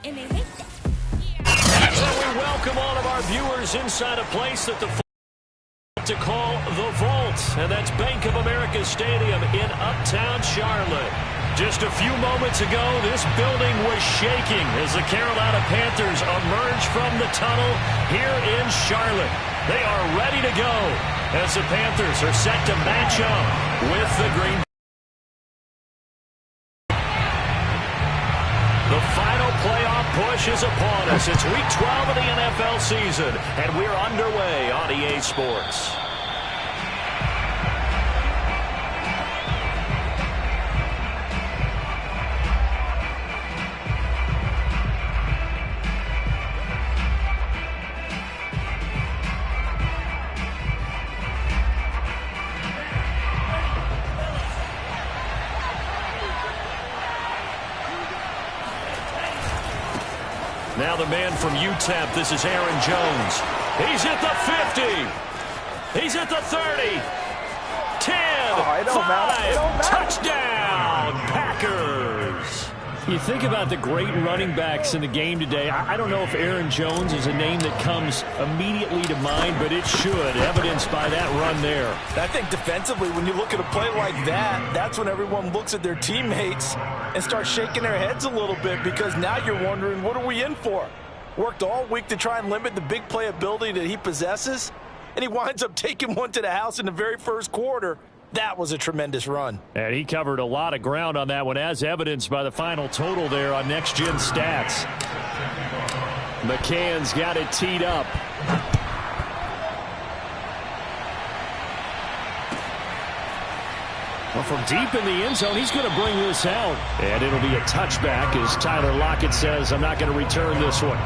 And they hate that. And we welcome all of our viewers inside a place that the to call the Vault, and that's Bank of America Stadium in Uptown Charlotte. Just a few moments ago, this building was shaking as the Carolina Panthers emerge from the tunnel here in Charlotte. They are ready to go as the Panthers are set to match up with the Green Bay. The final playoff push is upon us. It's Week 12 of the NFL season, and we're underway on EA Sports. Now the man from UTEP, this is Aaron Jones. He's at the 50. He's at the 30. 10, 5, touchdown, Packers. You think about the great running backs in the game today. I don't know if Aaron Jones is a name that comes immediately to mind, but it should, evidenced by that run there. I think defensively, when you look at a play like that, that's when everyone looks at their teammates and starts shaking their heads a little bit, because now you're wondering, what are we in for? Worked all week to try and limit the big play ability that he possesses, and he winds up taking one to the house in the very first quarter. That was a tremendous run. And he covered a lot of ground on that one, as evidenced by the final total there on Next Gen Stats. McCann's got it teed up. Well, from deep in the end zone, he's going to bring this out. And it'll be a touchback, as Tyler Lockett says, I'm not going to return this one.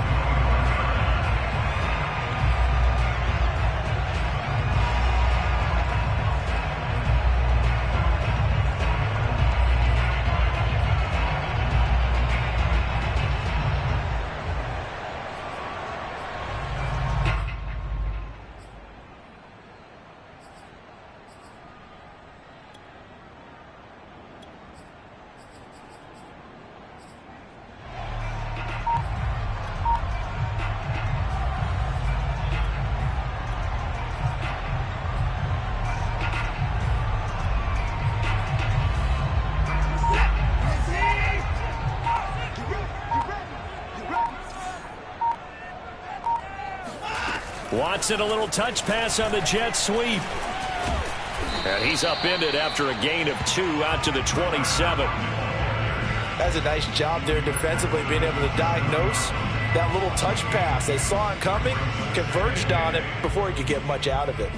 Watson, a little touch pass on the jet sweep. And he's upended after a gain of 2 out to the 27. That's a nice job there defensively, being able to diagnose that little touch pass. They saw it coming, converged on it before he could get much out of it.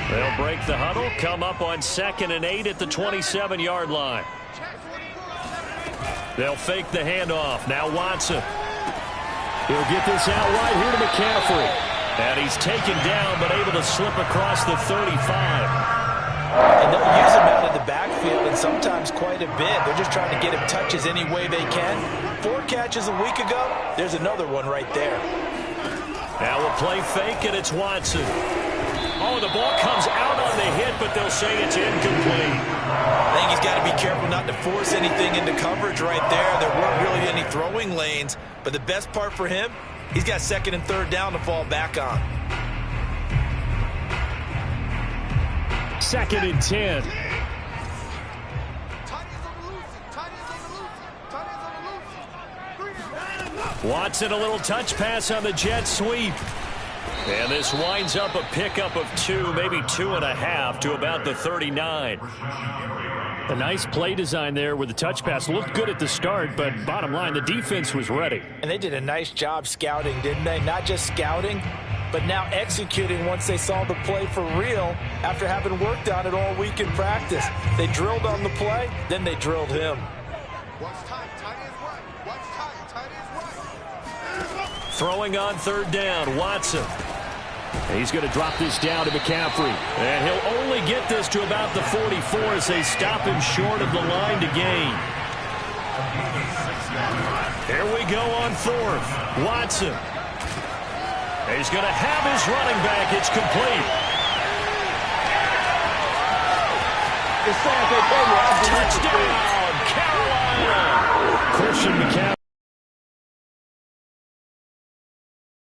They'll break the huddle, come up on 2nd and 8 at the 27-yard line. They'll fake the handoff. Now Watson. He'll get this out right here to McCaffrey. And he's taken down, but able to slip across the 35. And they'll use him out of the backfield, and sometimes quite a bit. They're just trying to get him touches any way they can. 4 catches a week ago. There's another one right there. Now we'll play fake, and it's Watson. Oh, the ball comes out on the hit, but they'll say it's incomplete. I think he's got to be careful not to force anything into coverage right there. There weren't really any throwing lanes, but the best part for him, he's got 2nd and 3rd down to fall back on. 2nd and 10. Watson, a little touch pass on the jet sweep. And this winds up a pickup of 2, maybe 2.5 to about the 39. A nice play design there with the touch pass. Looked good at the start, but bottom line, the defense was ready. And they did a nice job scouting, didn't they? Not just scouting, but now executing once they saw the play for real after having worked on it all week in practice. They drilled on the play, then they drilled him. Throwing on 3rd down, Watson. He's going to drop this down to McCaffrey. And he'll only get this to about the 44 as they stop him short of the line to gain. Here we go on fourth. Watson. He's going to have his running back. It's complete. Touchdown, Carolina. Christian McCaffrey.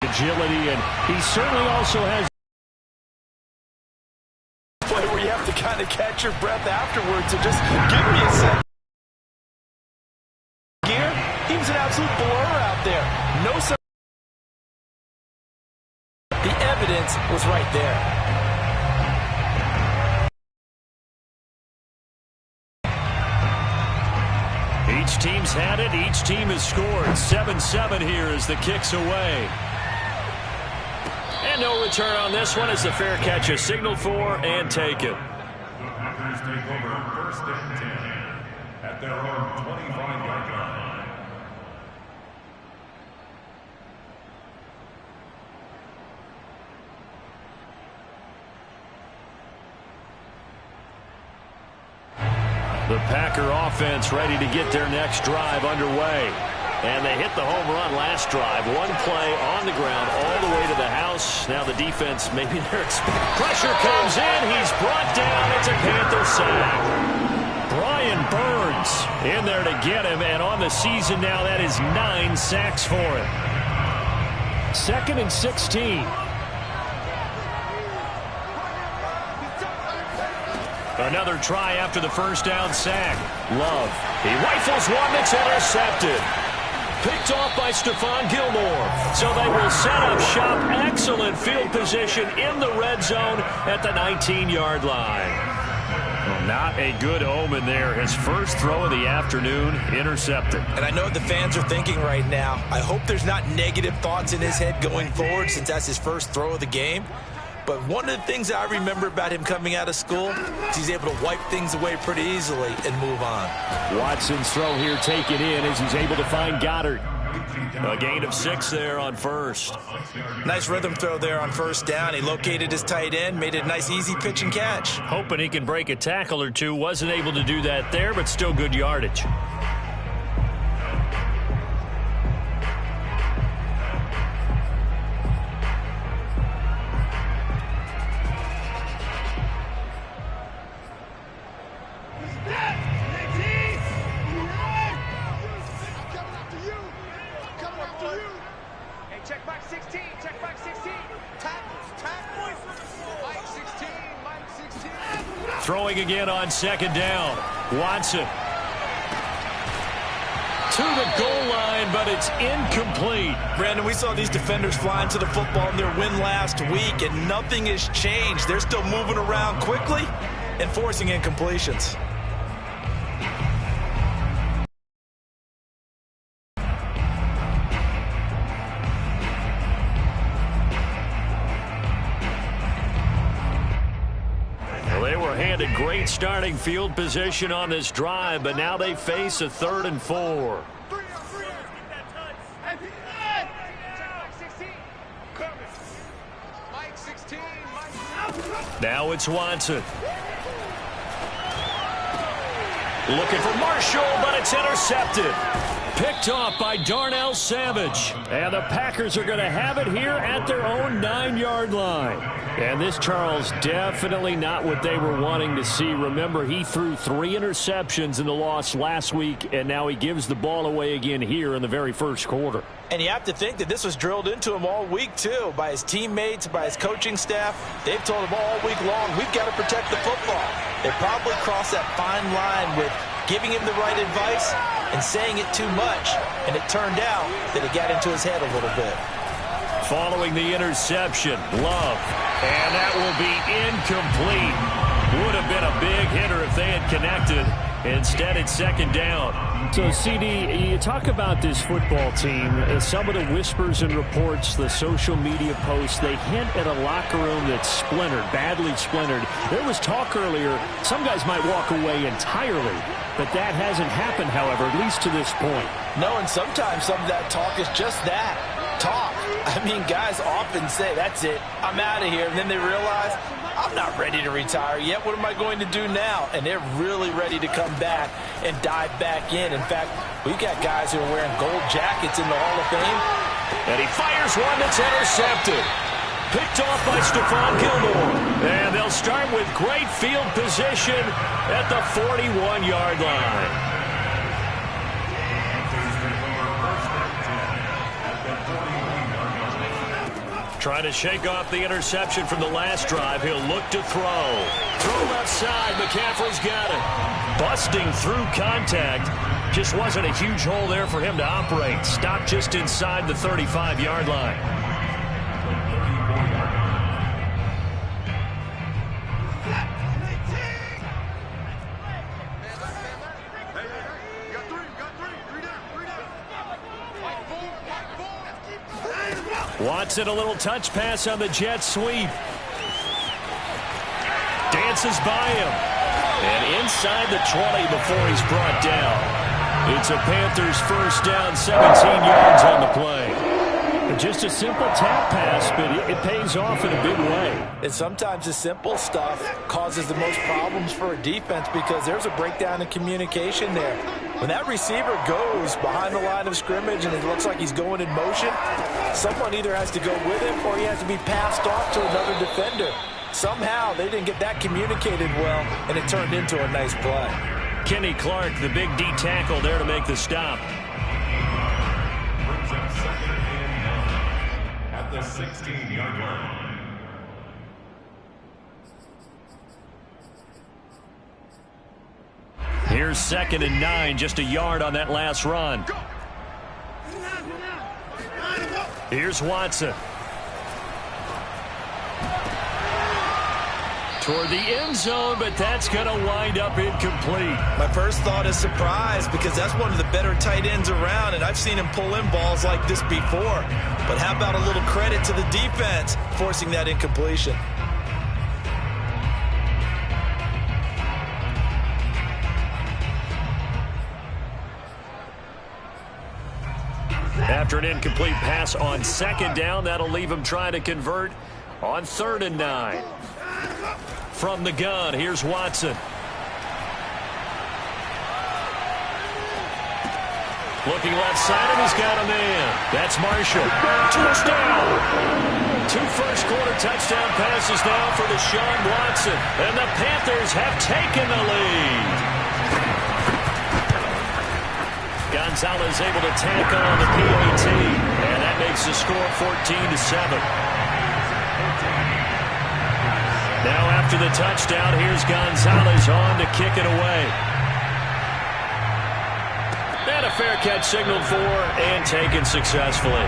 Agility, and he certainly also has play where you have to kind of catch your breath afterwards and just give me a second. Gear, he was an absolute blur out there. No, the evidence was right there. Each team's had it. Each team has scored. 7-7 here as the kick's away. And no return on this one as the fair catch is signaled for and taken. Packers take over 1st and 10 at their own 25-yard line. The Packer offense ready to get their next drive underway. And they hit the home run last drive. One play on the ground all the way to the house. Now the defense, maybe they're expecting. Pressure comes in. He's brought down. It's a Panther sack. Brian Burns in there to get him. And on the season now, that is 9 sacks for him. 2nd and 16. Another try after the first down sack. Love. He rifles one that's intercepted. Picked off by Stephon Gilmore. So they will set up shop. Excellent field position in the red zone at the 19-yard line. Well, not a good omen there. His first throw of the afternoon intercepted. And I know what the fans are thinking right now. I hope there's not negative thoughts in his head going forward since that's his first throw of the game. But one of the things I remember about him coming out of school is he's able to wipe things away pretty easily and move on. Watson's throw here taken in as he's able to find Goddard. A gain of 6 there on first. Nice rhythm throw there on first down. He located his tight end, made it a nice easy pitch and catch. Hoping he can break a tackle or two. Wasn't able to do that there, but still good yardage. Throwing again on 2nd down. Watson. To the goal line, but it's incomplete. Brandon, we saw these defenders flying to the football in their win last week, and nothing has changed. They're still moving around quickly and forcing incompletions. Great starting field position on this drive, but now they face a 3rd and 4. Now it's Watson. Looking for Marshall, but it's intercepted. Picked off by Darnell Savage. And the Packers are going to have it here at their own 9-yard line. And this, Charles, definitely not what they were wanting to see. Remember, he threw 3 interceptions in the loss last week, and now he gives the ball away again here in the very first quarter. And you have to think that this was drilled into him all week, too, by his teammates, by his coaching staff. They've told him all week long, we've got to protect the football. They probably crossed that fine line with giving him the right advice and saying it too much, and it turned out that it got into his head a little bit. Following the interception, Love, and that will be incomplete. Would have been a big hitter if they had connected. Instead, it's 2nd down. So, CD, you talk about this football team, some of the whispers and reports, the social media posts, they hint at a locker room that's splintered, badly splintered. There was talk earlier, some guys might walk away entirely, but that hasn't happened, however, at least to this point. No, and sometimes some of that talk is just that, talk. I mean, guys often say, that's it, I'm out of here. And then they realize, I'm not ready to retire yet. What am I going to do now? And they're really ready to come back and dive back in. In fact, we got guys who are wearing gold jackets in the Hall of Fame. And he fires one that's intercepted. Picked off by Stephon Gilmore. And they'll start with great field position at the 41-yard line. Trying to shake off the interception from the last drive. He'll look to throw. Throw left side. McCaffrey's got it. Busting through contact. Just wasn't a huge hole there for him to operate. Stopped just inside the 35-yard line. Watson, a little touch pass on the jet sweep. Dances by him. And inside the 20 before he's brought down. It's a Panthers first down, 17 yards on the play. Just a simple tap pass, but it pays off in a big way. And sometimes the simple stuff causes the most problems for a defense because there's a breakdown in communication there. When that receiver goes behind the line of scrimmage and it looks like he's going in motion, someone either has to go with him or he has to be passed off to another defender. Somehow they didn't get that communicated well, and it turned into a nice play. Kenny Clark, the big D tackle there to make the stop. Brings up second and 9 at the 16-yard line. Here's second and 9, just a yard on that last run. Here's Watson. Toward the end zone, but that's going to wind up incomplete. My first thought is surprise because that's one of the better tight ends around, and I've seen him pull in balls like this before. But how about a little credit to the defense forcing that incompletion? After an incomplete pass on second down, that'll leave him trying to convert on 3rd and 9. From the gun, here's Watson. Looking left side, and he's got a man. That's Marshall. Touchdown! 2 first-quarter touchdown passes now for Deshaun Watson. And the Panthers have taken the lead. Gonzalez able to tack on the PAT, and that makes the score 14-7. Now after the touchdown, here's Gonzalez on to kick it away. And a fair catch signaled for and taken successfully.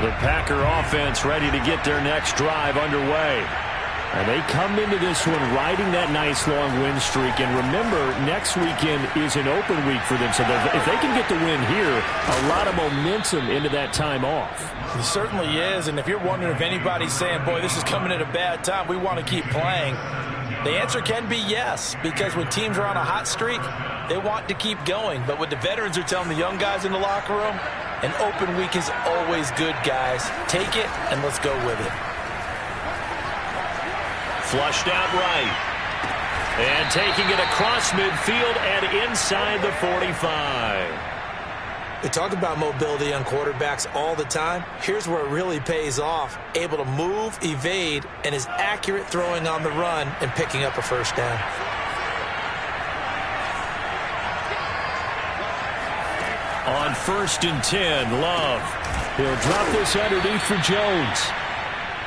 The Packer offense ready to get their next drive underway. And they come into this one riding that nice long win streak. And remember, next weekend is an open week for them. So if they can get the win here, a lot of momentum into that time off. It certainly is. And if you're wondering if anybody's saying, boy, this is coming at a bad time, we want to keep playing, the answer can be yes. Because when teams are on a hot streak, they want to keep going. But what the veterans are telling the young guys in the locker room, an open week is always good, guys. Take it and let's go with it. Flushed out right. And taking it across midfield and inside the 45. We talk about mobility on quarterbacks all the time. Here's where it really pays off. Able to move, evade, and is accurate throwing on the run and picking up a first down. On 1st and 10, Love. He'll drop this underneath for Jones.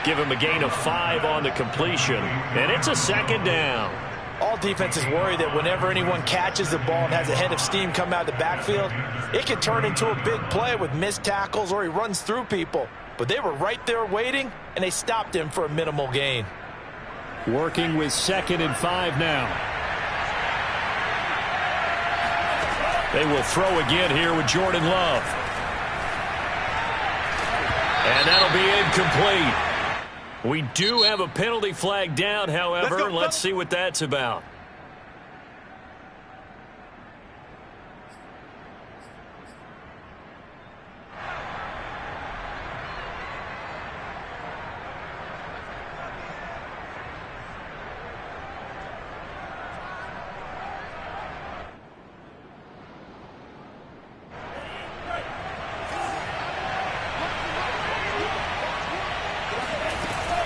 Give him a gain of 5 on the completion, and it's a 2nd down. All defenses worry that whenever anyone catches the ball and has a head of steam come out of the backfield, it can turn into a big play with missed tackles or he runs through people. But they were right there waiting, and they stopped him for a minimal gain. Working with 2nd and 5 now. They will throw again here with Jordan Love. And that'll be incomplete. We do have a penalty flag down, however. Let's see what that's about.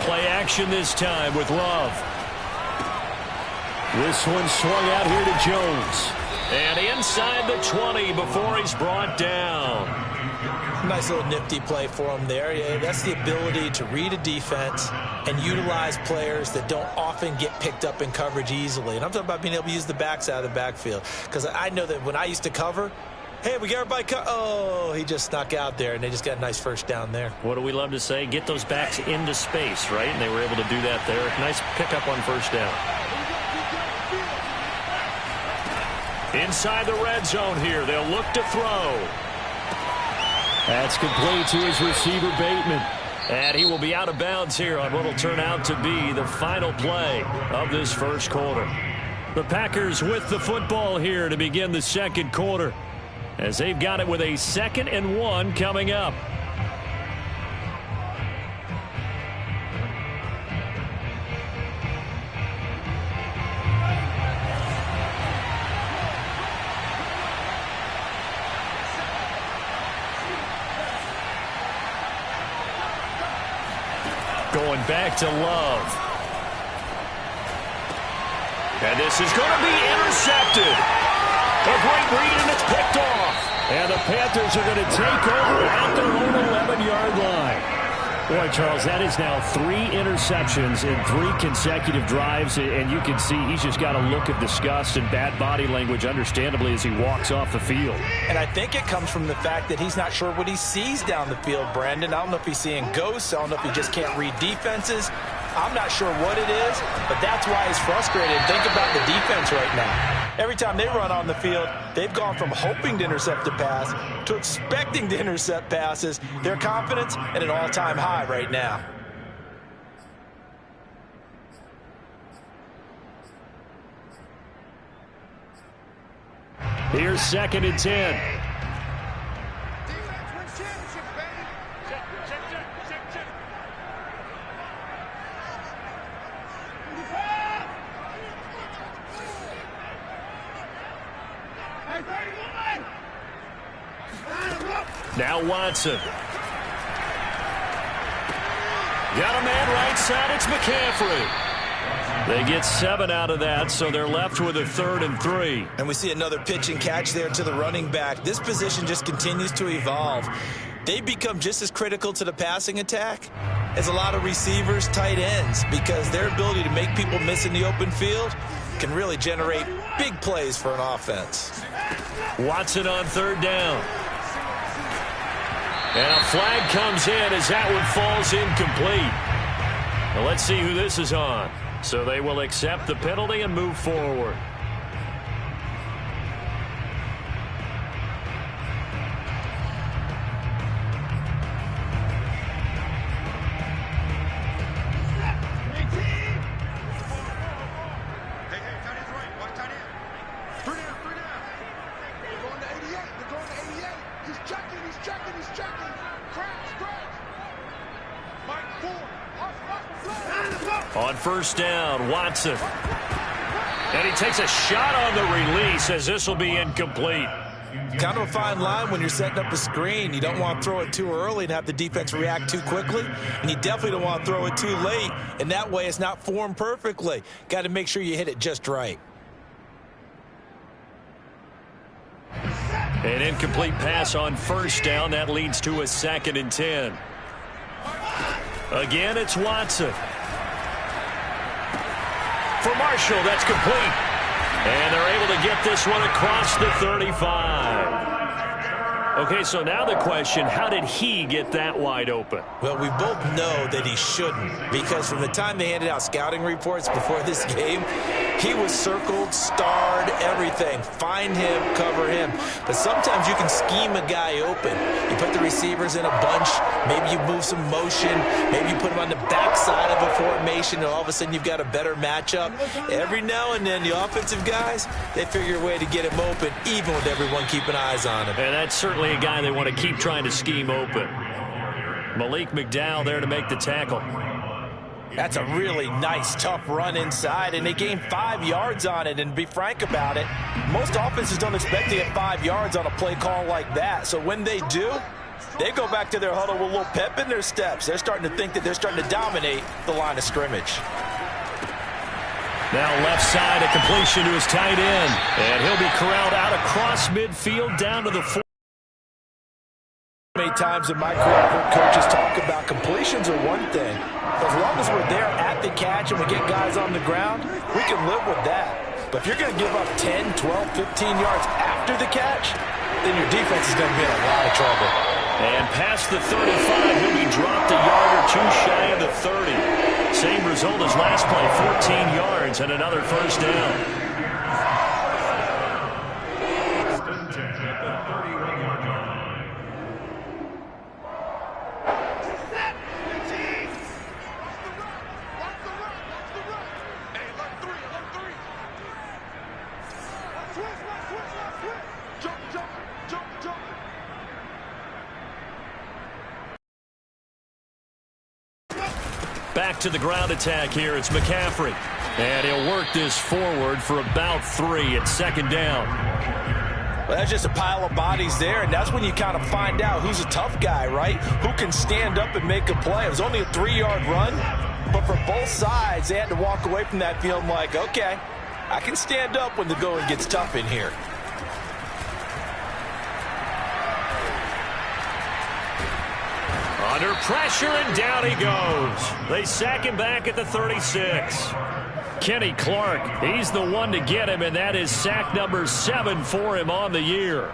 Play action this time with Love. This one swung out here to Jones. And inside the 20 before he's brought down. Nice little nifty play for him there. Yeah, that's the ability to read a defense and utilize players that don't often get picked up in coverage easily. And I'm talking about being able to use the backs out of the backfield. Because I know that when I used to cover, hey, we got everybody oh, he just snuck out there, and they just got a nice first down there. What do we love to say? Get those backs into space, right? And they were able to do that there. Nice pickup on first down. Inside the red zone here. They'll look to throw. That's complete to his receiver, Bateman. And he will be out of bounds here on what will turn out to be the final play of this first quarter. The Packers with the football here to begin the second quarter, as they've got it with a 2nd and 1 coming up. Going back to Love. And this is going to be intercepted. A great read, and it's picked off. And the Panthers are going to take over at their own 11-yard line. Boy, Charles, that is now 3 interceptions in 3 consecutive drives, and you can see he's just got a look of disgust and bad body language, understandably, as he walks off the field. And I think it comes from the fact that he's not sure what he sees down the field, Brandon. I don't know if he's seeing ghosts. I don't know if he just can't read defenses. I'm not sure what it is, but that's why he's frustrated. Think about the defense right now. Every time they run on the field, they've gone from hoping to intercept a pass to expecting to intercept passes. Their confidence at an all-time high right now. Here's 2nd and 10. Now Watson. Got a man right side. It's McCaffrey. They get 7 out of that, so they're left with a 3rd and 3. And we see another pitch and catch there to the running back. This position just continues to evolve. They become just as critical to the passing attack as a lot of receivers, tight ends, because their ability to make people miss in the open field can really generate big plays for an offense. Watson on 3rd down. And a flag comes in as that one falls incomplete. Now let's see who this is on. So they will accept the penalty and move forward. On 1st down, Watson. And he takes a shot on the release as this will be incomplete. Kind of a fine line when you're setting up a screen. You don't want to throw it too early and have the defense react too quickly. And you definitely don't want to throw it too late. And that way it's not formed perfectly. Got to make sure you hit it just right. An incomplete pass on 1st down. That leads to a 2nd and 10. Again, it's Watson. For Marshall, that's complete. And they're able to get this one across the 35. Okay, so now the question, how did he get that wide open? Well, we both know that he shouldn't, because from the time they handed out scouting reports before this game, he was circled, starred, everything. Find him, cover him. But sometimes you can scheme a guy open. You put the receivers in a bunch. Maybe you move some motion. Maybe you put him on the backside of a formation, and all of a sudden you've got a better matchup. Every now and then, the offensive guys, they figure a way to get him open, even with everyone keeping eyes on him. And that's certainly a guy they want to keep trying to scheme open. Malik McDowell there to make the tackle. That's a really nice, tough run inside, and they gained 5 yards on it. And to be frank about it, most offenses don't expect to get 5 yards on a play call like that. So when they do, they go back to their huddle with a little pep in their steps. They're starting to think that they're starting to dominate the line of scrimmage. Now left side, a completion to his tight end. And he'll be corralled out across midfield down to the 4. Many times in my career, I've heard coaches talk about completions are one thing. As long as we're there at the catch and we get guys on the ground, we can live with that. But if you're going to give up 10, 12, 15 yards after the catch, then your defense is going to be in a lot of trouble. And past the 35, he'll be dropped a yard or two shy of the 30. Same result as last play, 14 yards and another first down. Back to the ground attack here. It's McCaffrey. And he'll work this forward for about 3 at second down. Well, that's just a pile of bodies there, and that's when you kind of find out who's a tough guy, right? Who can stand up and make a play. It was only a 3-yard run, but for both sides, they had to walk away from that feeling like, okay, I can stand up when the going gets tough in here. Under pressure, and down he goes. They sack him back at the 36. Kenny Clark, he's the one to get him, and that is sack number 7 for him on the year.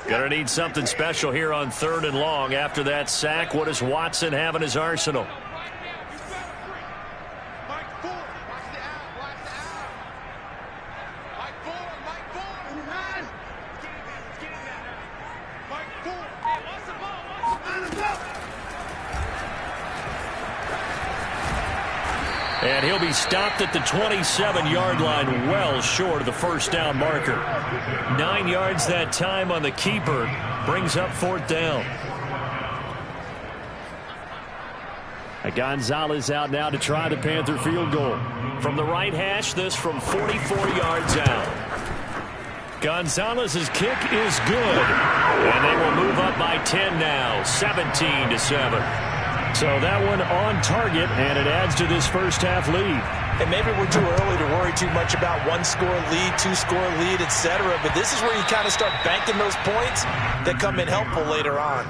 Gonna need something special here on 3rd and long. After that sack, what does Watson have in his arsenal? And he'll be stopped at the 27-yard line, well short of the first down marker. 9 yards that time on the keeper, brings up 4th down. Gonzalez out now to try the Panther field goal. From the right hash, this from 44 yards out. Gonzalez's kick is good. And they will move up by 10 now, 17-7. So that one on target, and it adds to this first half lead. And maybe we're too early to worry too much about 1-score lead, 2-score lead, etc. But this is where you kind of start banking those points that come in helpful later on.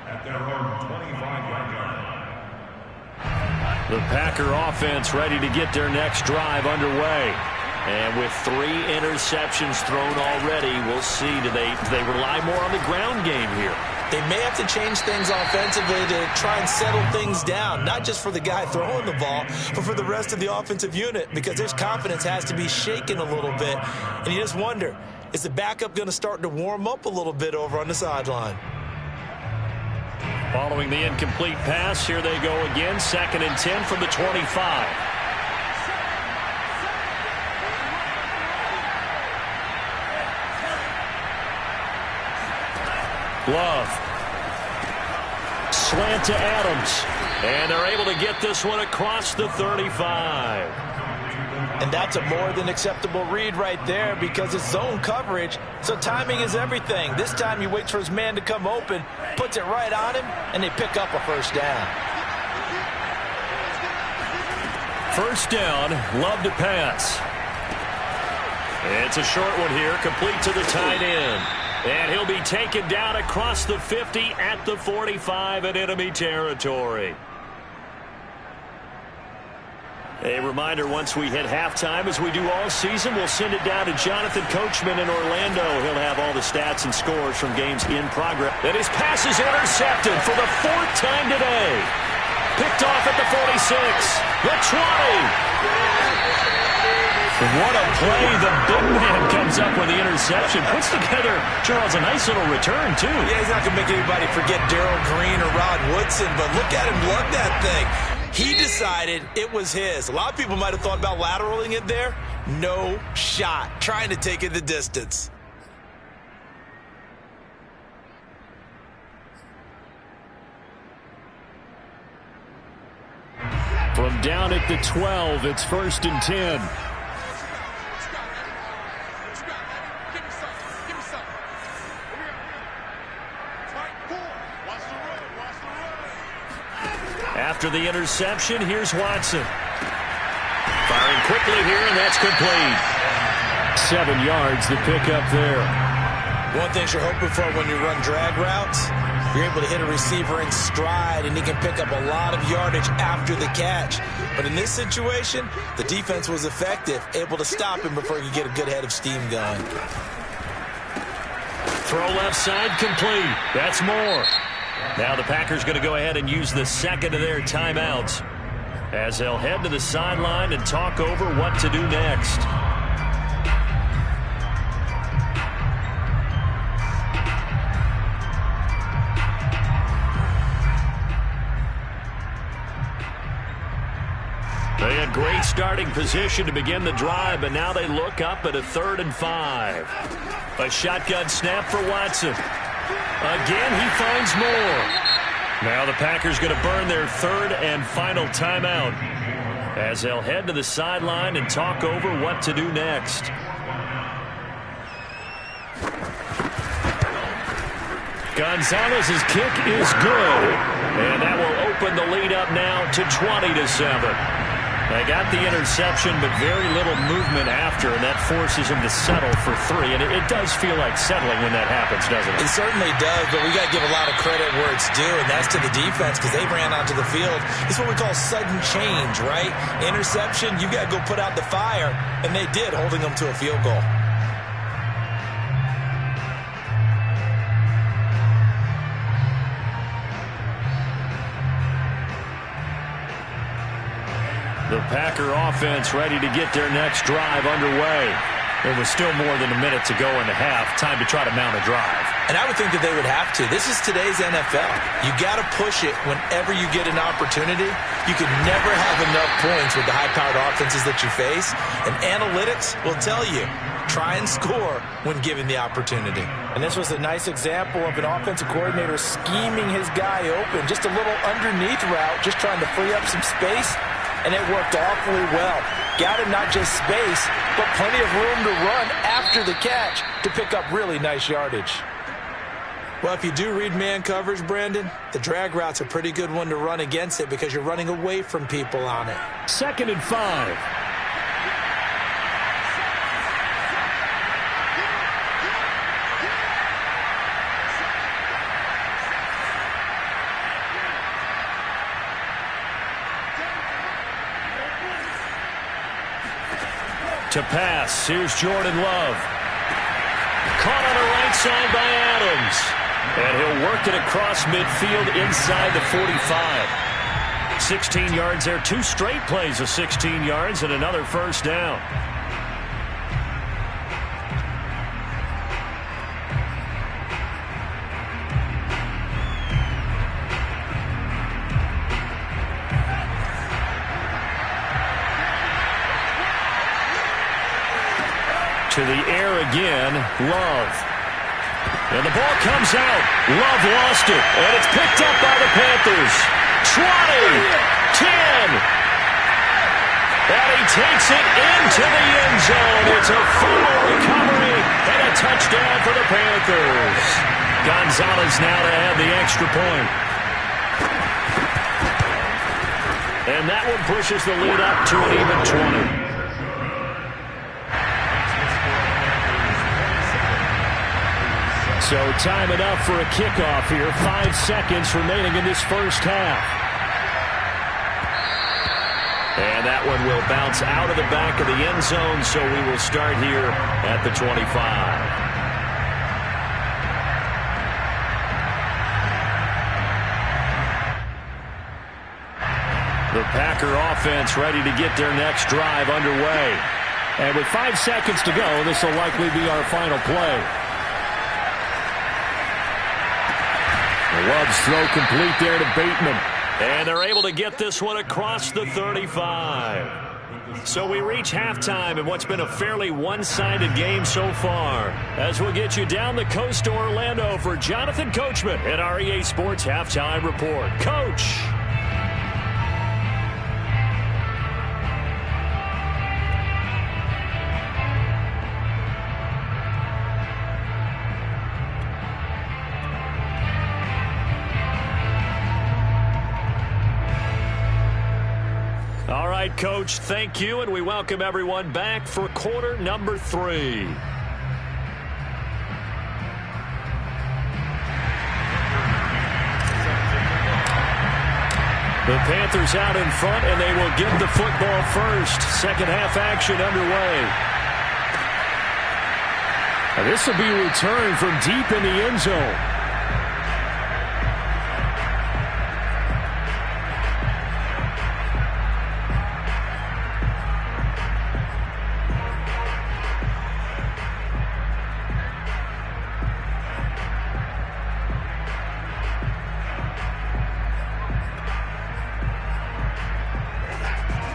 At their own 25-yard line. The Packer offense ready to get their next drive underway. And with 3 interceptions thrown already, we'll see. Do they rely more on the ground game here? They may have to change things offensively to try and settle things down, not just for the guy throwing the ball, but for the rest of the offensive unit, because their confidence has to be shaken a little bit. And you just wonder, is the backup going to start to warm up a little bit over on the sideline? Following the incomplete pass, here they go again, 2nd and 10 from the 25. Love. Slant to Adams. And they're able to get this one across the 35. And that's a more than acceptable read right there because it's zone coverage, so timing is everything. This time he waits for his man to come open, puts it right on him, and they pick up a first down. First down, Love to pass. It's a short one here, complete to the tight end. And he'll be taken down across the 50 at the 45 in enemy territory. A reminder, once we hit halftime, as we do all season, we'll send it down to Jonathan Coachman in Orlando. He'll have all the stats and scores from games in progress. And his pass is intercepted for the 4th time today. Picked off at the 46, the 20. What a play. The big man comes up with the interception. Puts together, Charles, a nice little return, too. Yeah, he's not going to make anybody forget Darrell Green or Rod Woodson, but look at him lug that thing. He decided it was his. A lot of people might have thought about lateraling it there. No shot. Trying to take it the distance. From down at the 12, it's 1st and 10. After the interception, here's Watson. Firing quickly here, and that's complete. 7 yards the pickup there. One thing you're hoping for when you run drag routes, you're able to hit a receiver in stride, and he can pick up a lot of yardage after the catch. But in this situation, the defense was effective, able to stop him before he could get a good head of steam going. Throw left side complete. That's more. Now the Packers going to go ahead and use the second of their timeouts as they'll head to the sideline and talk over what to do next. They had great starting position to begin the drive, but now they look up at a 3rd and 5. A shotgun snap for Watson. Again, he finds more. Now the Packers going to burn their 3rd and final timeout as they'll head to the sideline and talk over what to do next. Gonzalez's kick is good, and that will open the lead up now to 20-7. They got the interception, but very little movement after, and that forces him to settle for 3. And it does feel like settling when that happens, doesn't it? It certainly does, but we got to give a lot of credit where it's due, and that's to the defense because they ran onto the field. It's what we call sudden change, right? Interception, you got to go put out the fire, and they did, holding them to a field goal. The Packer offense ready to get their next drive underway. There was still more than a minute to go in the half. Time to try to mount a drive. And I would think that they would have to. This is today's NFL. You got to push it whenever you get an opportunity. You can never have enough points with the high-powered offenses that you face. And analytics will tell you, try and score when given the opportunity. And this was a nice example of an offensive coordinator scheming his guy open. Just a little underneath route, just trying to free up some space. And it worked awfully well. Got him not just space, but plenty of room to run after the catch to pick up really nice yardage. Well, if you do read man coverage, Brandon, the drag route's a pretty good one to run against it because you're running away from people on it. 2nd and 5. To pass, here's Jordan Love. Caught on the right side by Adams. And he'll work it across midfield inside the 45. 16 yards there, 2 straight plays of 16 yards and another first down. To the air again, Love. And the ball comes out. Love lost it, and it's picked up by the Panthers. 20, 10. And he takes it into the end zone. It's a fumble recovery and a touchdown for the Panthers. Gonzalez now to add the extra point. And that one pushes the lead up to an even 20. So time enough for a kickoff here. 5 seconds remaining in this first half. And that one will bounce out of the back of the end zone, so we will start here at the 25. The Packer offense ready to get their next drive underway. And with 5 seconds to go, this will likely be our final play. Love's throw complete there to Bateman. And they're able to get this one across the 35. So we reach halftime in what's been a fairly one-sided game so far. As we'll get you down the coast to Orlando for Jonathan Coachman at our EA Sports Halftime Report. Coach. All right, Coach, thank you, and we welcome everyone back for quarter number 3. The Panthers out in front, and they will get the football first. Second half action underway. Now this will be a return from deep in the end zone.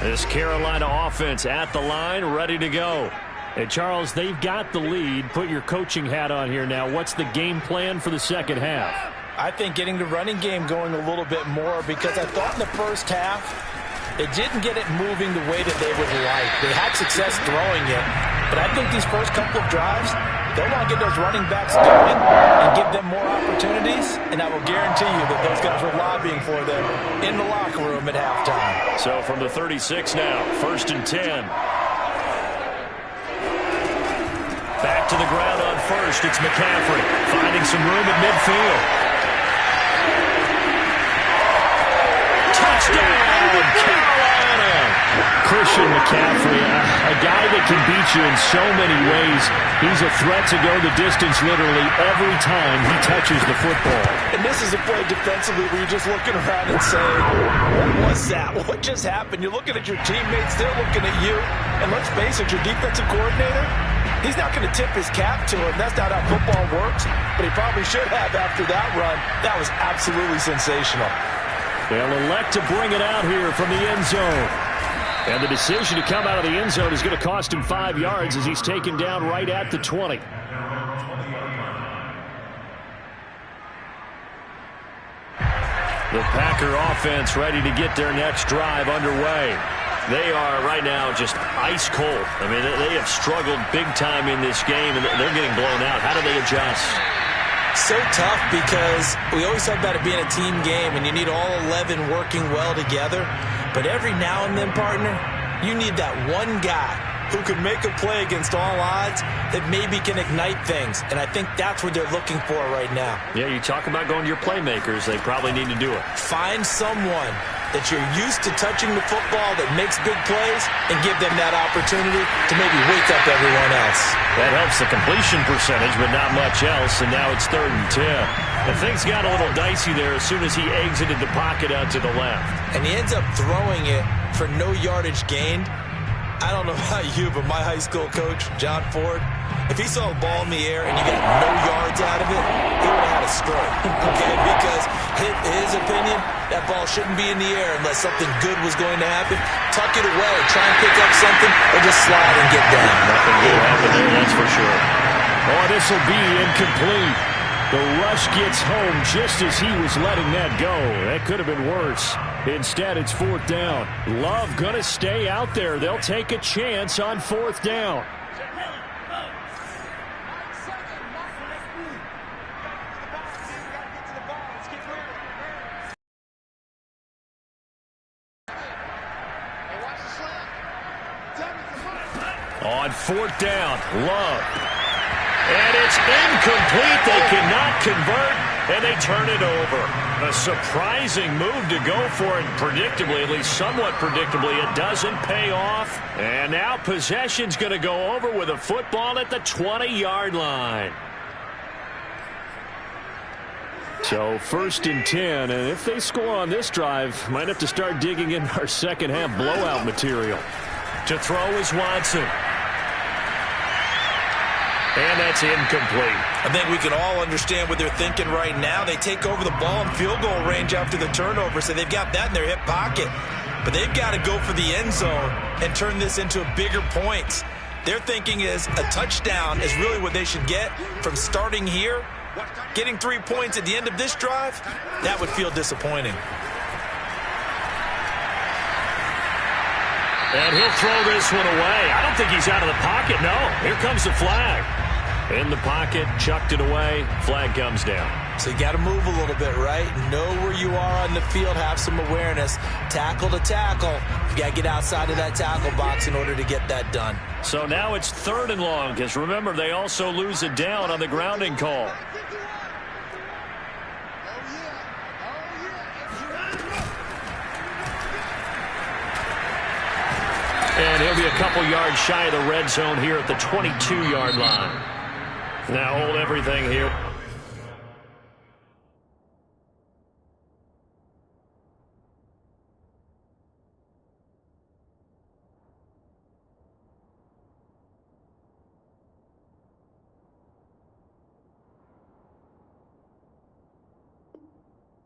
This Carolina offense at the line, ready to go. And Charles, they've got the lead. Put your coaching hat on here now. What's the game plan for the second half? I think getting the running game going a little bit more, because I thought in the first half they didn't get it moving the way that they would like. They had success throwing it, but I think these first couple of drives, they'll want to get those running backs going and give them more opportunities, and I will guarantee you that those guys were lobbying for them in the locker room at halftime. So from the 36 now, 1st and 10. Back to the ground on first. It's McCaffrey finding some room at midfield. Touchdown, Carolina! Christian McCaffrey, a guy that can beat you in so many ways. He's a threat to go the distance literally every time he touches the football. And this is a play defensively where you're just looking around and saying, what was that? What just happened? You're looking at your teammates, they're looking at you. And let's face it, your defensive coordinator, he's not going to tip his cap to him. That's not how football works. But he probably should have after that run. That was absolutely sensational. They'll elect to bring it out here from the end zone. And the decision to come out of the end zone is going to cost him 5 yards as he's taken down right at the 20. The Packer offense ready to get their next drive underway. They are right now just ice cold. I mean, they have struggled big time in this game, and they're getting blown out. How do they adjust? So tough, because we always talk about it being a team game, and you need all 11 working well together. But every now and then, partner, you need that one guy who could make a play against all odds that maybe can ignite things. And I think that's what they're looking for right now. Yeah, you talk about going to your playmakers. They probably need to do it. Find someone that you're used to touching the football that makes big plays and give them that opportunity to maybe wake up everyone else. That helps the completion percentage, but not much else, and now it's 3rd and 10. And things got a little dicey there as soon as he exited the pocket out to the left. And he ends up throwing it for no yardage gained. I don't know about you, but my high school coach, John Ford, if he saw a ball in the air and you got no yards out of it, he would have had a stroke, okay? Because his opinion, that ball shouldn't be in the air unless something good was going to happen. Tuck it away, try and pick up something, or just slide and get down. Nothing good happened there, that's for sure. Oh, this will be incomplete. The rush gets home just as he was letting that go. That could have been worse. Instead, it's 4th down. Love going to stay out there. They'll take a chance on 4th down. On 4th down, Love. And it's incomplete. They cannot convert, and they turn it over. A surprising move to go for it, predictably, at least somewhat predictably. It doesn't pay off. And now possession's going to go over with a football at the 20-yard line. So 1st and 10, and if they score on this drive, might have to start digging in our second half blowout material. To throw is Watson. And that's incomplete. I think we can all understand what they're thinking right now. They take over the ball in field goal range after the turnover, so they've got that in their hip pocket. But they've got to go for the end zone and turn this into a bigger points. Their thinking is a touchdown is really what they should get from starting here. Getting 3 points at the end of this drive, that would feel disappointing. And he'll throw this one away. I don't think he's out of the pocket, no. Here comes the flag. In the pocket, chucked it away, flag comes down. So you got to move a little bit, right? Know where you are on the field, have some awareness. Tackle to tackle. You got to get outside of that tackle box in order to get that done. So now it's 3rd and long, because remember, they also lose it down on the grounding call. And he'll be a couple yards shy of the red zone here at the 22-yard line. Now hold everything here.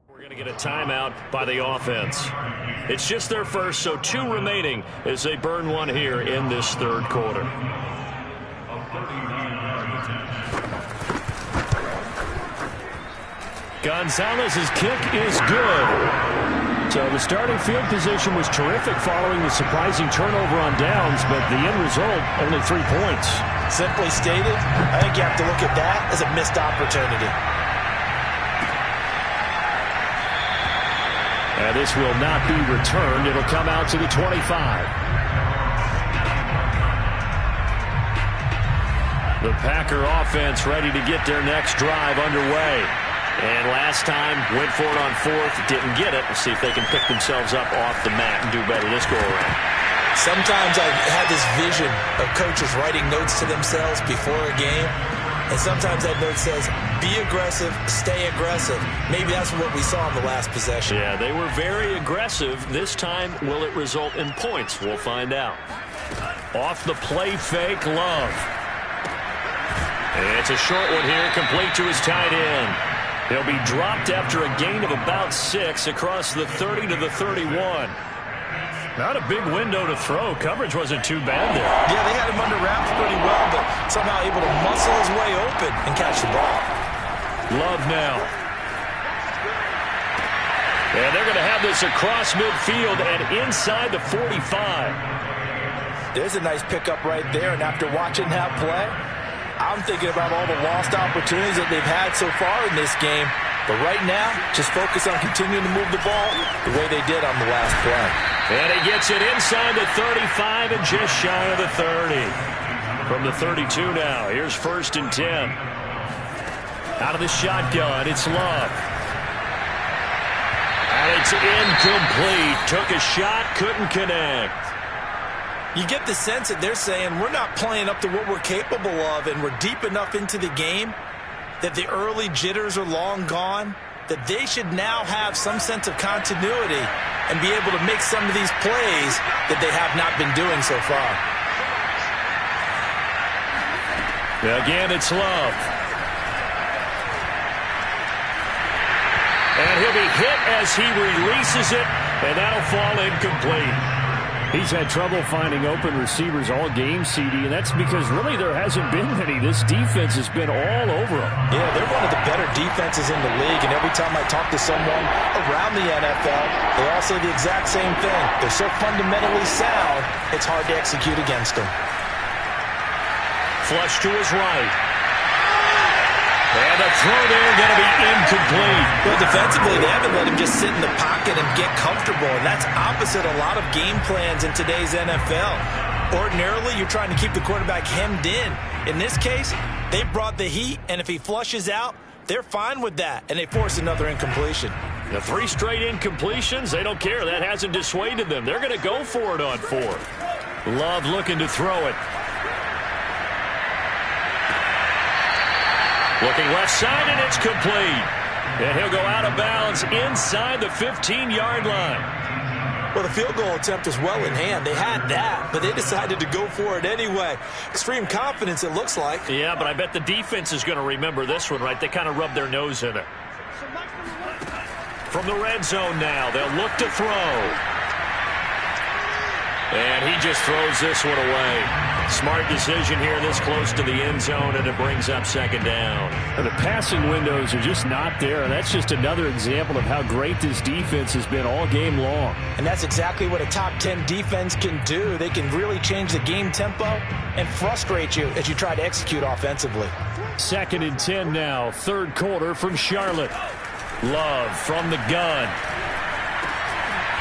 We're going to get a timeout by the offense. It's just their first, so 2 remaining as they burn one here in this 3rd quarter. Gonzalez's kick is good. So the starting field position was terrific following the surprising turnover on downs, but the end result, only 3 points. Simply stated, I think you have to look at that as a missed opportunity. This will not be returned. It'll come out to the 25. The Packer offense ready to get their next drive underway. And last time, went for it on 4th, didn't get it. We'll see if they can pick themselves up off the mat and do better this go-around. Sometimes I've had this vision of coaches writing notes to themselves before a game. And sometimes that note says, be aggressive, stay aggressive. Maybe that's what we saw in the last possession. Yeah, they were very aggressive. This time, will it result in points? We'll find out. Off the play fake, Love. And it's a short one here, complete to his tight end. He'll be dropped after a gain of about 6 across the 30 to the 31. Not a big window to throw. Coverage wasn't too bad there. Yeah, they had him under wraps pretty well, but somehow able to muscle his way open and catch the ball. Love now. And they're going to have this across midfield and inside the 45. There's a nice pickup right there, and after watching that play, I'm thinking about all the lost opportunities that they've had so far in this game. But right now, just focus on continuing to move the ball the way they did on the last play. And he gets it inside the 35 and just shy of the 30. From the 32 now, here's 1st and 10. Out of the shotgun, it's Love. And it's incomplete. Took a shot, couldn't connect. You get the sense that they're saying we're not playing up to what we're capable of, and we're deep enough into the game that the early jitters are long gone, that they should now have some sense of continuity and be able to make some of these plays that they have not been doing so far. Again, it's Love. And he'll be hit as he releases it, and that'll fall incomplete. He's had trouble finding open receivers all game, CD, and that's because really there hasn't been many. This defense has been all over him. Yeah, they're one of the better defenses in the league, and every time I talk to someone around the NFL, they all say the exact same thing. They're so fundamentally sound, it's hard to execute against them. Flush to his right. And the throw there going to be incomplete. Well, defensively, they haven't let him just sit in the pocket and get comfortable, and that's opposite a lot of game plans in today's NFL. Ordinarily, you're trying to keep the quarterback hemmed in. In this case, They brought the heat, and if he flushes out, they're fine with that, and they force another incompletion. The 3 straight incompletions, they don't care. That hasn't dissuaded them. They're going to go for it on 4th. Love looking to throw it. Looking left side, and it's complete. And he'll go out of bounds inside the 15-yard line. Well, the field goal attempt was well in hand. They had that, but they decided to go for it anyway. Extreme confidence, it looks like. Yeah, but I bet the defense is going to remember this one, right? They kind of rubbed their nose in it. From the red zone now, they'll look to throw. And he just throws this one away. Smart decision here this close to the end zone, and it brings up 2nd down. And the passing windows are just not there. And that's just another example of how great this defense has been all game long. And that's exactly what a top 10 defense can do. They can really change the game tempo and frustrate you as you try to execute offensively. 2nd and 10 now, 3rd quarter from Charlotte. Love from the gun.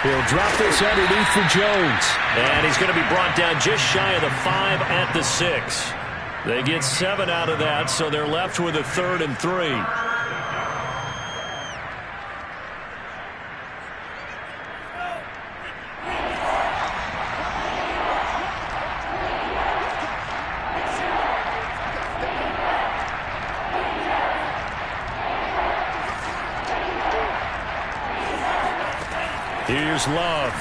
He'll drop this underneath for Jones. And he's going to be brought down just shy of the 5 at the 6. They get 7 out of that, so they're left with a 3rd and 3. Here's Love.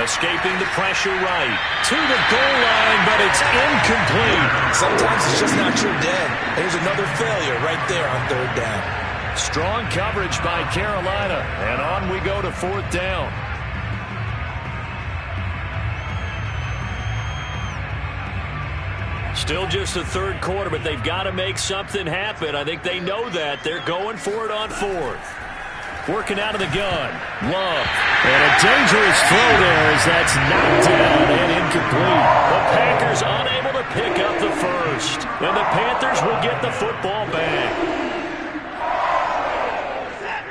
Escaping the pressure right. To the goal line, but it's incomplete. Sometimes it's just not your day. There's another failure right there on 3rd down. Strong coverage by Carolina. And on we go to 4th down. Still just the 3rd quarter, but they've got to make something happen. I think they know that. They're going for it on 4th. Working out of the gun. Love. And a dangerous throw there as that's knocked down and incomplete. The Packers unable to pick up the first. And the Panthers will get the football back.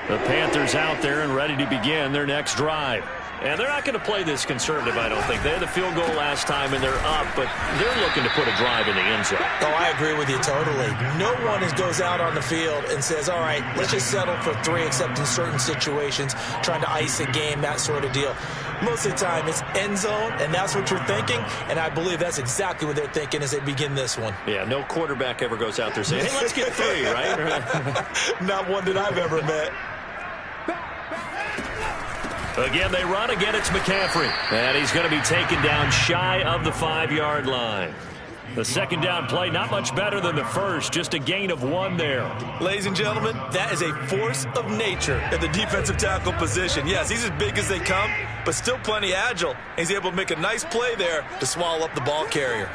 The Panthers out there and ready to begin their next drive. And they're not going to play this conservative, I don't think. They had the field goal last time, and they're up, but they're looking to put a drive in the end zone. Oh, I agree with you totally. No one goes out on the field and says, all right, let's just settle for 3, except in certain situations, trying to ice a game, that sort of deal. Most of the time, it's end zone, and that's what you're thinking, and I believe that's exactly what they're thinking as they begin this one. Yeah, no quarterback ever goes out there saying, hey, let's get 3, right? Not one that I've ever met. Again, they run. Again, it's McCaffrey. And he's going to be taken down shy of the 5-yard line. The 2nd down play, not much better than the first. Just a gain of 1 there. Ladies and gentlemen, that is a force of nature at the defensive tackle position. Yes, he's as big as they come, but still plenty agile. He's able to make a nice play there to swallow up the ball carrier.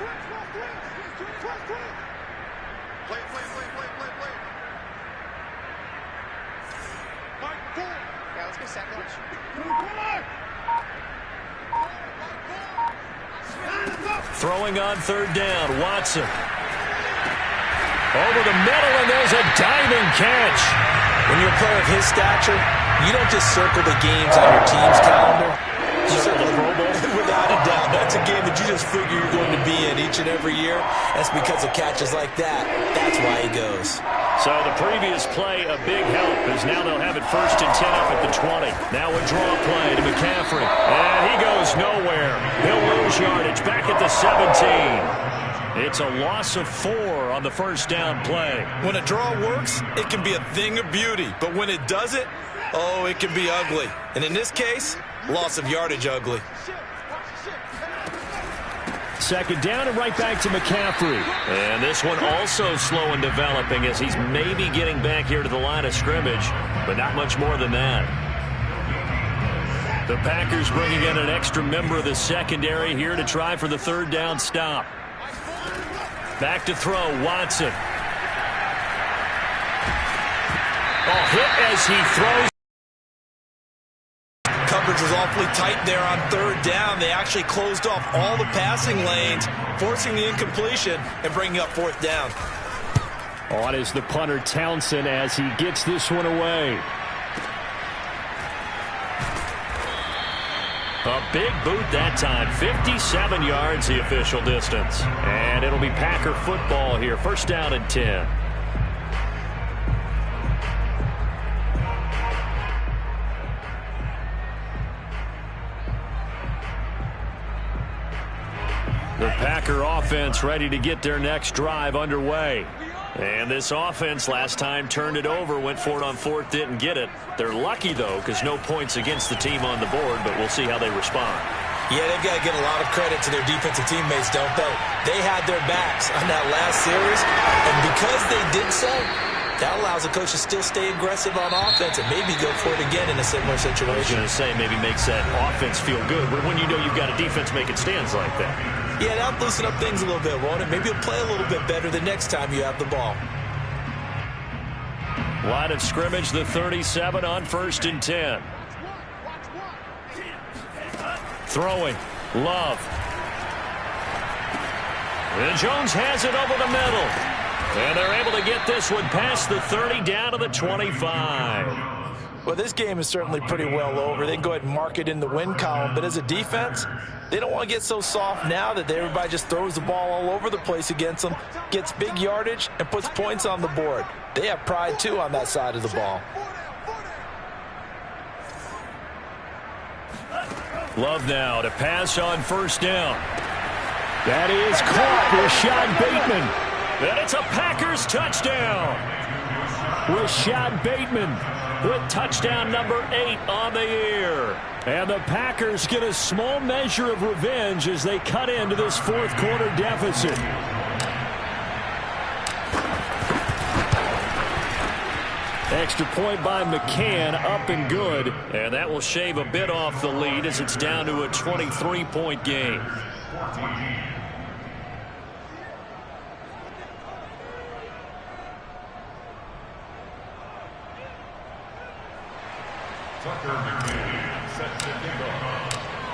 Throwing on 3rd down, Watson. Over the middle, and there's a diving catch. When you're a player of his stature, you don't just circle the games on your team's calendar. You circle the Pro Bowl. Without a doubt. That's a game that you just figure you're going to be in each and every year. That's because of catches like that. That's why he goes. So the previous play, a big help, as now they'll have it 1st and 10 up at the 20. Now a draw play to McCaffrey. And he goes nowhere. He'll lose yardage back at the 17. It's a loss of 4 on the 1st down play. When a draw works, it can be a thing of beauty. But when it doesn't, oh, it can be ugly. And in this case, loss of yardage ugly. 2nd down and right back to McCaffrey. And this one also slow in developing as he's maybe getting back here to the line of scrimmage, but not much more than that. The Packers bringing in an extra member of the secondary here to try for the 3rd down stop. Back to throw, Watson. Oh, hit as he throws. Coverage was awfully tight there on 3rd down. They actually closed off all the passing lanes, forcing the incompletion and bringing up 4th down. On is the punter, Townsend, as he gets this one away. A big boot that time. 57 yards the official distance. And it'll be Packer football here. First down and 10. The Packer offense ready to get their next drive underway. And this offense last time turned it over, went for it on fourth, didn't get it. They're lucky, though, because no points against the team on the board, but we'll see how they respond. Yeah, they've got to give a lot of credit to their defensive teammates, don't they? They had their backs on that last series, and because they did so, that allows the coach to still stay aggressive on offense and maybe go for it again in a similar situation. I was going to say maybe makes that offense feel good, but when you know you've got a defense making stands like that. Yeah, that'll loosen up things a little bit, won't it? Maybe you'll play a little bit better the next time you have the ball. Line of scrimmage, the 37 on 1st and 10. Throwing, Love. And Jones has it over the middle. And they're able to get this one past the 30 down to the 25. Well, this game is certainly pretty well over. They can go ahead and mark it in the win column. But as a defense, they don't want to get so soft now that everybody just throws the ball all over the place against them, gets big yardage, and puts points on the board. They have pride, too, on that side of the ball. Love now to pass on first down. That is caught. Rashad Bateman. And it's a Packers touchdown. Rashad Bateman with touchdown number 8 on the year. And the Packers get a small measure of revenge as they cut into this fourth quarter deficit. Extra point by McCann, up and good. And that will shave a bit off the lead as it's down to a 23-point game.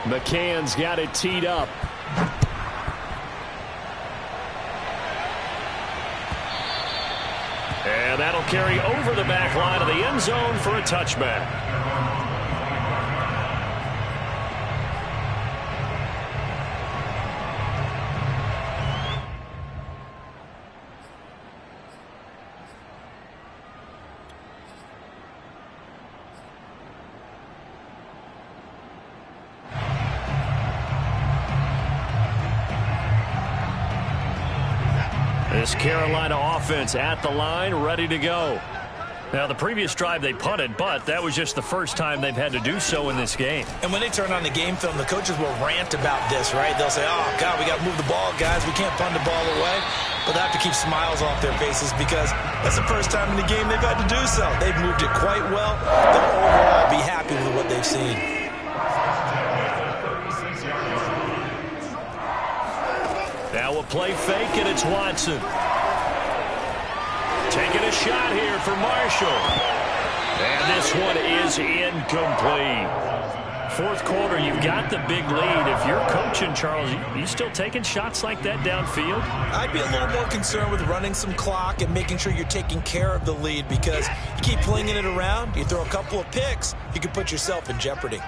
McCann's got it teed up. And that'll carry over the back line of the end zone for a touchback. This Carolina offense at the line, ready to go. Now, the previous drive they punted, but that was just the first time they've had to do so in this game. And when they turn on the game film, the coaches will rant about this, right? They'll say, oh, God, we got to move the ball, guys. We can't punt the ball away. But they have to keep smiles off their faces because that's the first time in the game they've had to do so. They've moved it quite well. They'll overall be happy with what they've seen. Now a play fake, and it's Watson. Taking a shot here for Marshall. And this one is incomplete. Fourth quarter, you've got the big lead. If you're coaching, Charles, you still taking shots like that downfield? I'd be a little more concerned with running some clock and making sure you're taking care of the lead because you keep flinging it around, you throw a couple of picks, you can put yourself in jeopardy.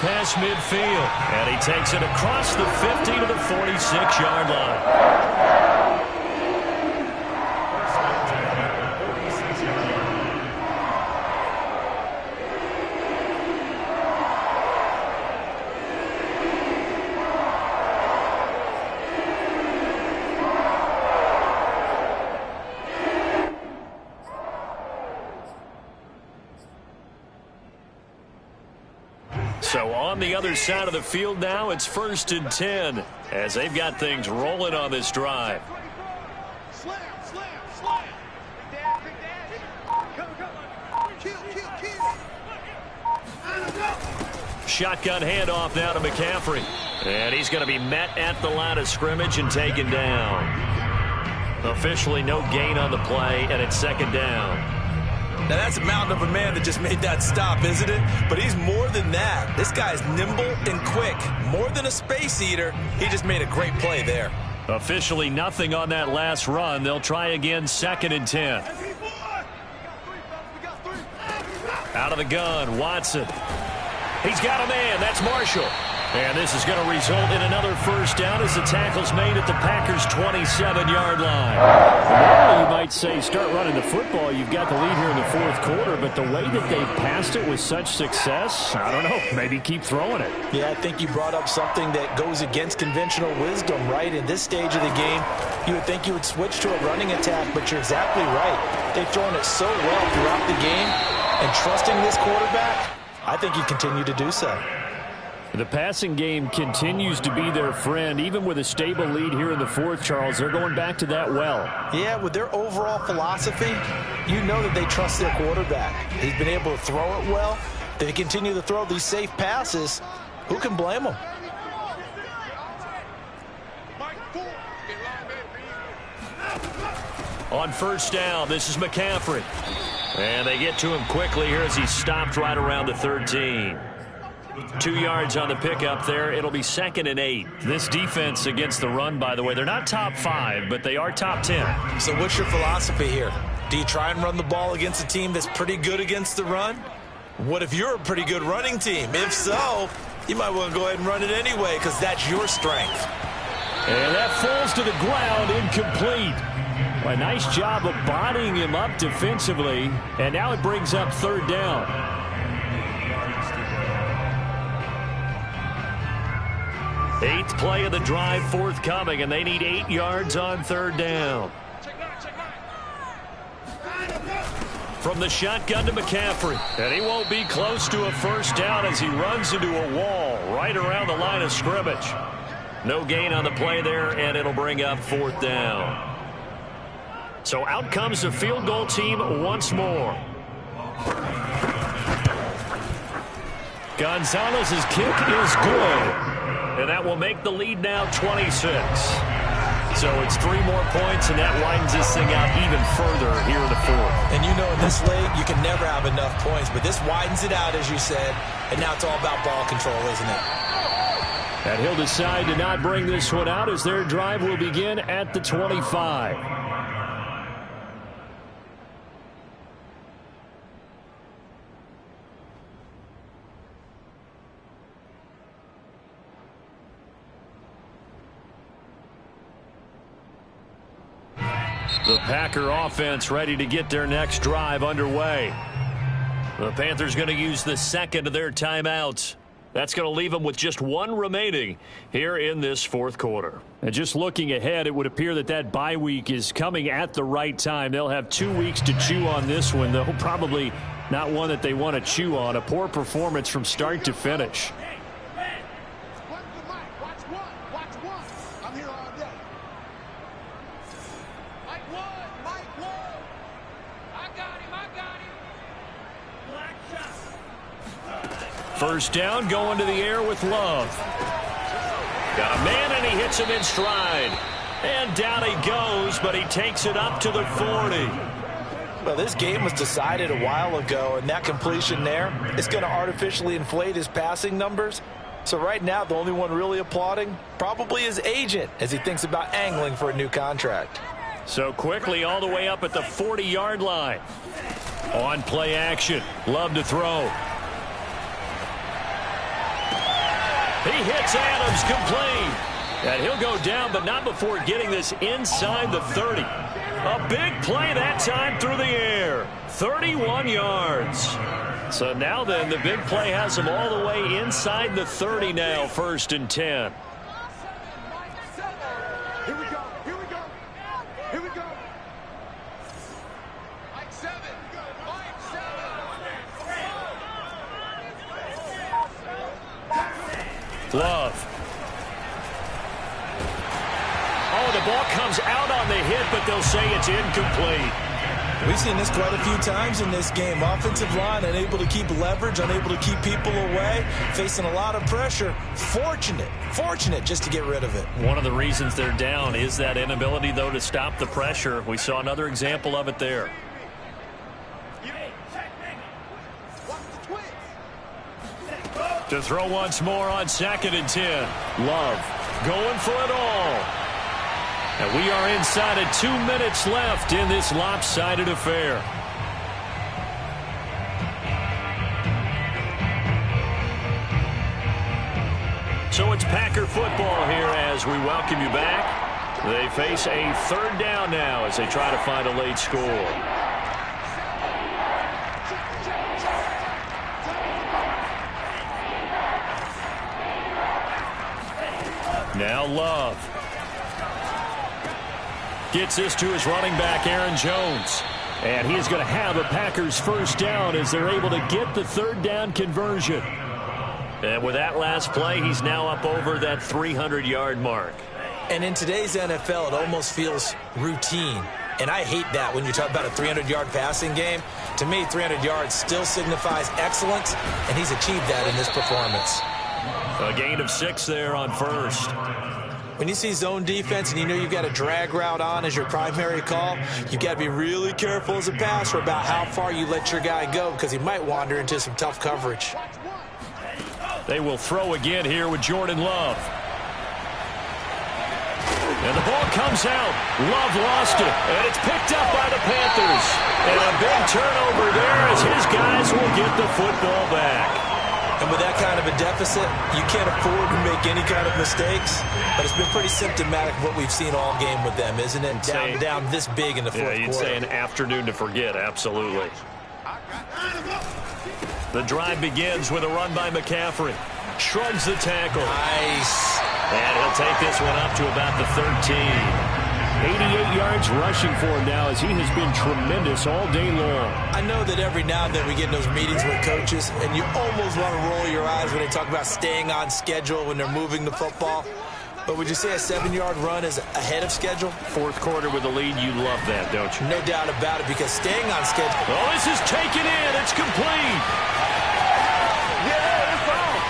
Past midfield, and he takes it across the 50 to the 46-yard line. So on the other side of the field now, it's 1st and 10 as they've got things rolling on this drive. Shotgun handoff now to McCaffrey. And he's going to be met at the line of scrimmage and taken down. Officially no gain on the play, and it's 2nd down. Now, that's a mountain of a man that just made that stop, isn't it? But he's more than that. This guy's nimble and quick. More than a space eater, he just made a great play there. Officially nothing on that last run. They'll try again, 2nd and 10. Out of the gun, Watson. He's got a man. That's Marshall. And this is going to result in another first down as the tackle's made at the Packers' 27-yard line. Normally you might say start running the football. You've got the lead here in the 4th quarter, but the way that they've passed it with such success, I don't know, maybe keep throwing it. Yeah, I think you brought up something that goes against conventional wisdom, right? In this stage of the game, you would think you would switch to a running attack, but you're exactly right. They've thrown it so well throughout the game, and trusting this quarterback, I think you continue to do so. The passing game continues to be their friend. Even with a stable lead here in the 4th, Charles, they're going back to that well. Yeah, with their overall philosophy, you know that they trust their quarterback. He's been able to throw it well. They continue to throw these safe passes. Who can blame them? On first down, this is McCaffrey. And they get to him quickly here as he stopped right around the 13. 2 yards on the pickup there. It'll be 2nd and 8. This defense against the run, by the way, they're not top 5, but they are top 10. So what's your philosophy here? Do you try and run the ball against a team that's pretty good against the run? What if you're a pretty good running team? If so, you might want to go ahead and run it anyway because that's your strength. And that falls to the ground, incomplete. Well, a nice job of bodying him up defensively, and now it brings up 3rd down. 8th play of the drive forthcoming, and they need 8 yards on 3rd down. From the shotgun to McCaffrey, and he won't be close to a first down as he runs into a wall right around the line of scrimmage. No gain on the play there, and it'll bring up 4th down. So out comes the field goal team once more. Gonzalez's kick is good. And that will make the lead now 26. So it's 3 more points, and that widens this thing out even further here in the 4th. And you know in this league, you can never have enough points, but this widens it out, as you said, and now it's all about ball control, isn't it? And he'll decide to not bring this one out as their drive will begin at the 25. The Packer offense ready to get their next drive underway. The Panthers going to use the 2nd of their timeouts. That's going to leave them with just 1 remaining here in this 4th quarter. And just looking ahead, it would appear that that bye week is coming at the right time. They'll have 2 weeks to chew on this one, though probably not one that they want to chew on. A poor performance from start to finish. First down, going to the air with Love. Got a man, and he hits him in stride. And down he goes, but he takes it up to the 40. Well, this game was decided a while ago, and that completion there is going to artificially inflate his passing numbers. So right now, the only one really applauding probably his agent as he thinks about angling for a new contract. So quickly all the way up at the 40-yard line. On play action, Love to throw. He hits Adams complete. And he'll go down, but not before getting this inside the 30. A big play that time through the air. 31 yards. So now then, the big play has him all the way inside the 30 now, 1st and 10. Here we go. Here we go. Here we go. Mike 7. Mike 7. Love. Oh, the ball comes out on the hit, but they'll say it's incomplete. We've seen this quite a few times in this game. Offensive line unable to keep leverage, unable to keep people away, facing a lot of pressure. Fortunate just to get rid of it. One of the reasons they're down is that inability, though, to stop the pressure. We saw another example of it there. To throw once more on 2nd and 10. Love going for it all. And we are inside of 2 minutes left in this lopsided affair. So it's Packer football here as we welcome you back. They face a 3rd down now as they try to find a late score. Now Love gets this to his running back, Aaron Jones. And he is going to have a Packers 1st down as they're able to get the 3rd down conversion. And with that last play, he's now up over that 300-yard mark. And in today's NFL, it almost feels routine. And I hate that when you talk about a 300-yard passing game. To me, 300 yards still signifies excellence, and he's achieved that in this performance. A gain of 6 there on 1st. When you see zone defense and you know you've got a drag route on as your primary call, you've got to be really careful as a passer about how far you let your guy go because he might wander into some tough coverage. They will throw again here with Jordan Love. And the ball comes out. Love lost it, and it's picked up by the Panthers. And a big turnover there as his guys will get the football back. And with that kind of a deficit, you can't afford to make any kind of mistakes. But it's been pretty symptomatic of what we've seen all game with them, isn't it? Down this big in the fourth quarter. You'd say an afternoon to forget, absolutely. The drive begins with a run by McCaffrey. Shrugs the tackle. Nice. And he'll take this one up to about the 13. 88 yards rushing for him now as he has been tremendous all day long. I know that every now and then we get in those meetings with coaches, and you almost want to roll your eyes when they talk about staying on schedule when they're moving the football. But would you say a 7-yard run is ahead of schedule? 4th quarter with the lead, you love that, don't you? No doubt about it, because staying on schedule. Oh, this is taken in. It's complete.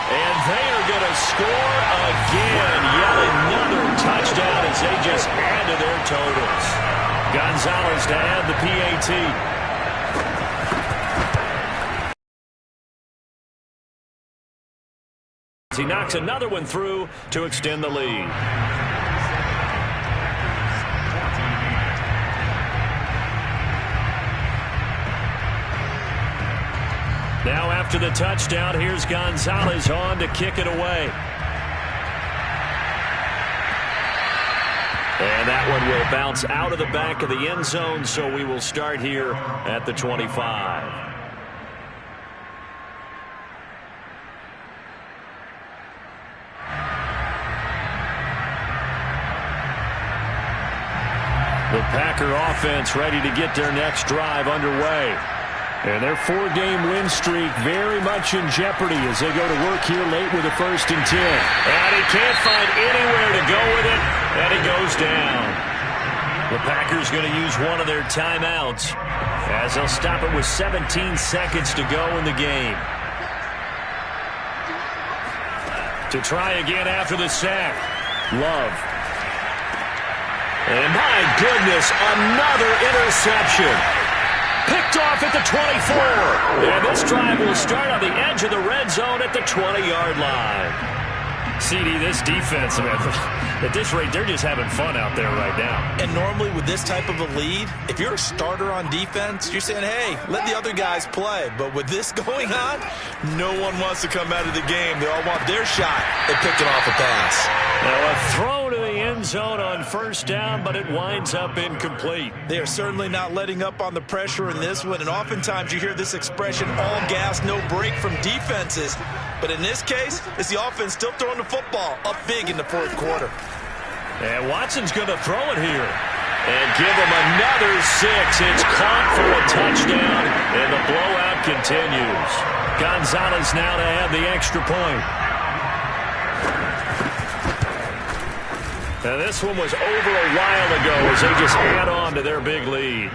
And they are going to score again. Yet another touchdown as they just add to their totals. Gonzalez to add the PAT. He knocks another one through to extend the lead. Now after the touchdown, here's Gonzalez on to kick it away. And that one will bounce out of the back of the end zone, so we will start here at the 25. The Packer offense ready to get their next drive underway. And their 4-game win streak very much in jeopardy as they go to work here late with a 1st and 10. And he can't find anywhere to go with it, and he goes down. The Packers going to use one of their timeouts as they'll stop it with 17 seconds to go in the game. To try again after the sack. Love. And my goodness, another interception. Picked off at the 24. And this drive will start on the edge of the red zone at the 20-yard line. CD, this defense, man, at this rate, they're just having fun out there right now. And normally with this type of a lead, if you're a starter on defense, you're saying, hey, let the other guys play. But with this going on, no one wants to come out of the game. They all want their shot at picking off a pass. Now a throw to the end zone on 1st down, but it winds up incomplete. They are certainly not letting up on the pressure in this one. And oftentimes you hear this expression, all gas, no break from defenses. But in this case, it's the offense still throwing the football up big in the 4th quarter. And Watson's going to throw it here. And give him another 6. It's caught for a touchdown, and the blowout continues. Gonzalez now to add the extra point. Now this one was over a while ago as they just add on to their big lead.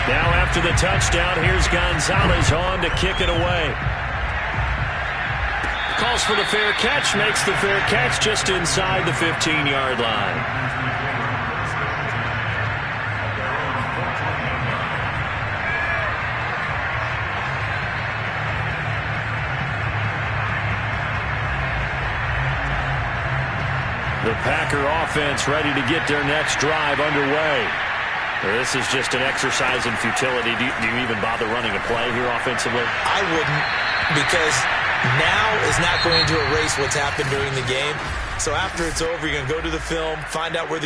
Now after the touchdown, here's Gonzalez on to kick it away. Calls for the fair catch, makes the fair catch just inside the 15-yard line. The Packer offense ready to get their next drive underway. This is just an exercise in futility. Do you even bother running a play here offensively? I wouldn't, because now is not going to erase what's happened during the game. So after it's over, you're going to go to the film, find out where the